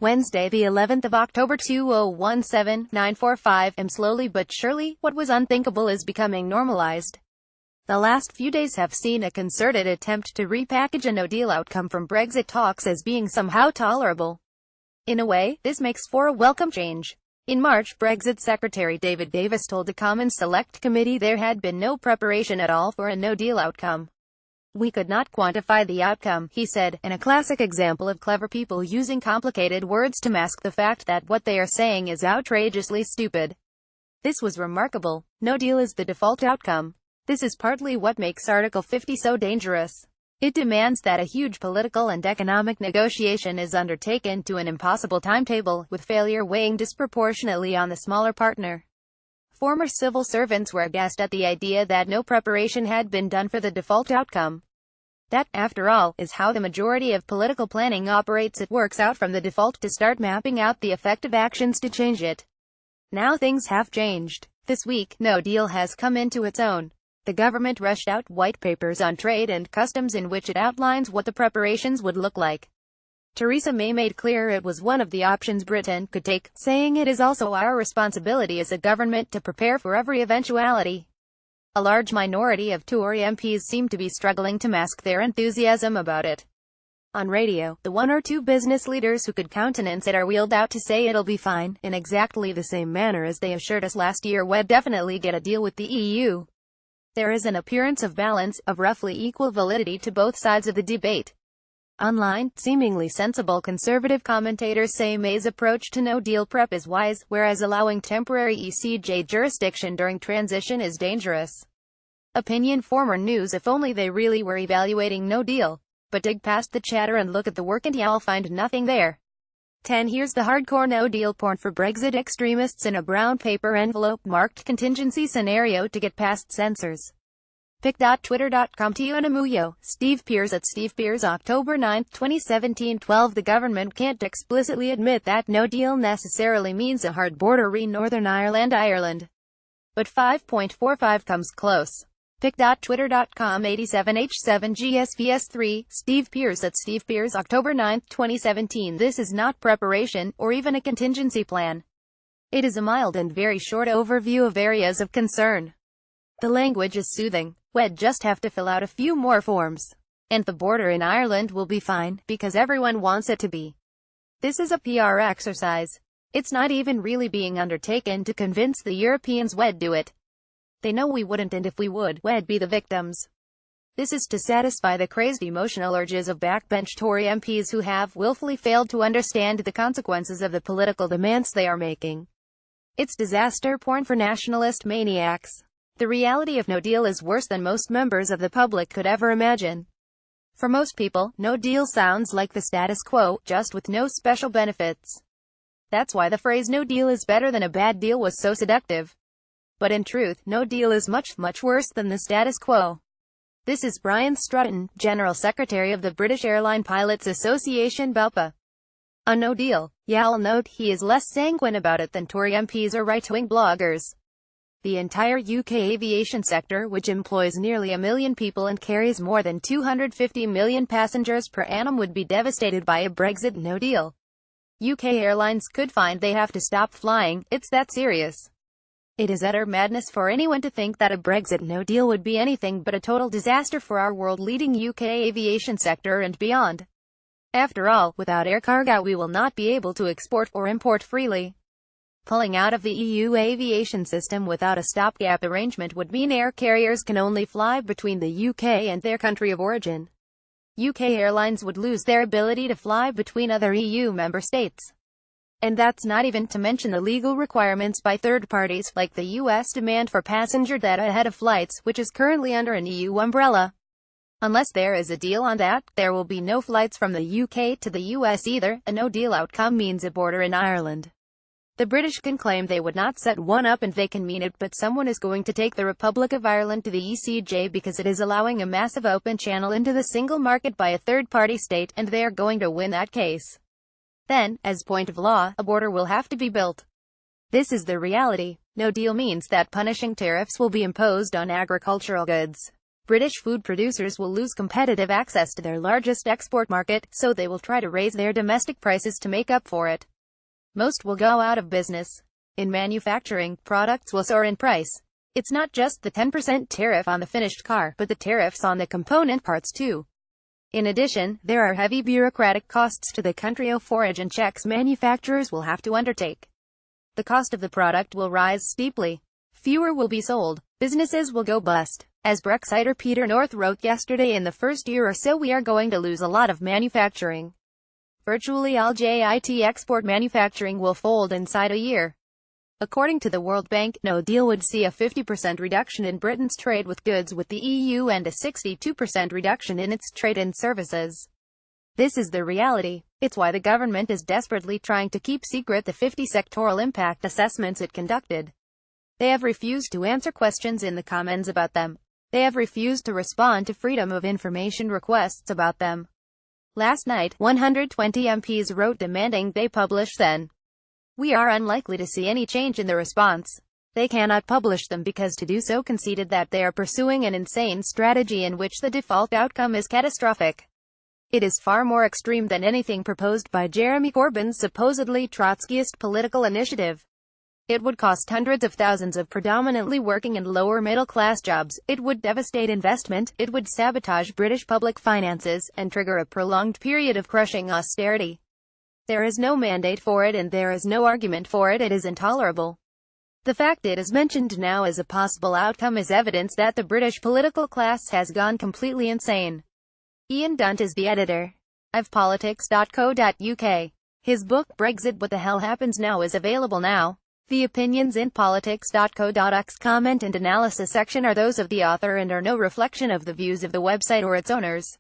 Wednesday, the 11th of October 2017-945. Slowly but surely, what was unthinkable is becoming normalized. The last few days have seen a concerted attempt to repackage a no-deal outcome from Brexit talks as being somehow tolerable. In a way, this makes for a welcome change. In March, Brexit Secretary David Davis told a Commons Select Committee there had been no preparation at all for a no-deal outcome. "We could not quantify the outcome," he said, in a classic example of clever people using complicated words to mask the fact that what they are saying is outrageously stupid. This was remarkable. No deal is the default outcome. This is partly what makes Article 50 so dangerous. It demands that a huge political and economic negotiation is undertaken to an impossible timetable, with failure weighing disproportionately on the smaller partner. Former civil servants were aghast at the idea that no preparation had been done for the default outcome. That, after all, is how the majority of political planning operates. It works out from the default to start mapping out the effective actions to change it. Now things have changed. This week, no deal has come into its own. The government rushed out white papers on trade and customs in which it outlines what the preparations would look like. Theresa May made clear it was one of the options Britain could take, saying it is also our responsibility as a government to prepare for every eventuality. A large minority of Tory MPs seem to be struggling to mask their enthusiasm about it. On radio, the one or two business leaders who could countenance it are wheeled out to say it'll be fine, in exactly the same manner as they assured us last year we'd definitely get a deal with the EU. There is an appearance of balance, of roughly equal validity to both sides of the debate. Online, seemingly sensible conservative commentators say May's approach to no-deal prep is wise, whereas allowing temporary ECJ jurisdiction during transition is dangerous. Opinion former news if only they really were evaluating no-deal. But dig past the chatter and look at the work and you'll find nothing there. 10. Here's the hardcore no-deal porn for Brexit extremists in a brown paper envelope marked contingency scenario to get past censors. Pic.twitter.com Tionamuyo, Steve Pearce at Steve Pearce October 9, 2017 12 The government can't explicitly admit that no deal necessarily means a hard border in Northern Ireland. But 5.45 comes close. Pic.twitter.com 87H7GSVS3, Steve Pearce at Steve Pearce October 9, 2017 This is not preparation, or even a contingency plan. It is a mild and very short overview of areas of concern. The language is soothing. We'd just have to fill out a few more forms. And the border in Ireland will be fine, because everyone wants it to be. This is a PR exercise. It's not even really being undertaken to convince the Europeans we'd do it. They know we wouldn't, and if we would, we'd be the victims. This is to satisfy the crazed emotional urges of backbench Tory MPs who have willfully failed to understand the consequences of the political demands they are making. It's disaster porn for nationalist maniacs. The reality of no deal is worse than most members of the public could ever imagine. For most people, no deal sounds like the status quo, just with no special benefits. That's why the phrase no deal is better than a bad deal was so seductive. But in truth, no deal is much, much worse than the status quo. This is Brian Strutton, General Secretary of the British Airline Pilots Association BALPA. A no deal. I'll note he is less sanguine about it than Tory MPs or right-wing bloggers. The entire UK aviation sector, which employs nearly 1 million people and carries more than 250 million passengers per annum, would be devastated by a Brexit no deal. UK airlines could find they have to stop flying. It's that serious. It is utter madness for anyone to think that a Brexit no deal would be anything but a total disaster for our world-leading UK aviation sector and beyond. After all, without air cargo we will not be able to export or import freely. Pulling out of the EU aviation system without a stopgap arrangement would mean air carriers can only fly between the UK and their country of origin. UK airlines would lose their ability to fly between other EU member states. And that's not even to mention the legal requirements by third parties, like the US demand for passenger data ahead of flights, which is currently under an EU umbrella. Unless there is a deal on that, there will be no flights from the UK to the US either. A no-deal outcome means a border in Ireland. The British can claim they would not set one up and they can mean it, but someone is going to take the Republic of Ireland to the ECJ because it is allowing a massive open channel into the single market by a third-party state, and they are going to win that case. Then, as point of law, a border will have to be built. This is the reality. No deal means that punishing tariffs will be imposed on agricultural goods. British food producers will lose competitive access to their largest export market, so they will try to raise their domestic prices to make up for it. Most will go out of business. In manufacturing, products will soar in price. It's not just the 10% tariff on the finished car, but the tariffs on the component parts too. In addition, there are heavy bureaucratic costs to the country of origin checks manufacturers will have to undertake. The cost of the product will rise steeply. Fewer will be sold. Businesses will go bust. As Brexiter Peter North wrote yesterday, in the first year or so we are going to lose a lot of manufacturing. Virtually all JIT export manufacturing will fold inside a year. According to the World Bank, no deal would see a 50% reduction in Britain's trade with goods with the EU and a 62% reduction in its trade in services. This is the reality. It's why the government is desperately trying to keep secret the 50 sectoral impact assessments it conducted. They have refused to answer questions in the Commons about them. They have refused to respond to Freedom of Information requests about them. Last night, 120 MPs wrote demanding they publish them. We are unlikely to see any change in the response. They cannot publish them because to do so conceded that they are pursuing an insane strategy in which the default outcome is catastrophic. It is far more extreme than anything proposed by Jeremy Corbyn's supposedly Trotskyist political initiative. It would cost hundreds of thousands of predominantly working and lower middle-class jobs, it would devastate investment, it would sabotage British public finances, and trigger a prolonged period of crushing austerity. There is no mandate for it and there is no argument for it. It is intolerable. The fact it is mentioned now as a possible outcome is evidence that the British political class has gone completely insane. Ian Dunt is the editor of politics.co.uk. His book, Brexit What the Hell Happens Now, is available now. The opinions in politics.co.uk's comment and analysis section are those of the author and are no reflection of the views of the website or its owners.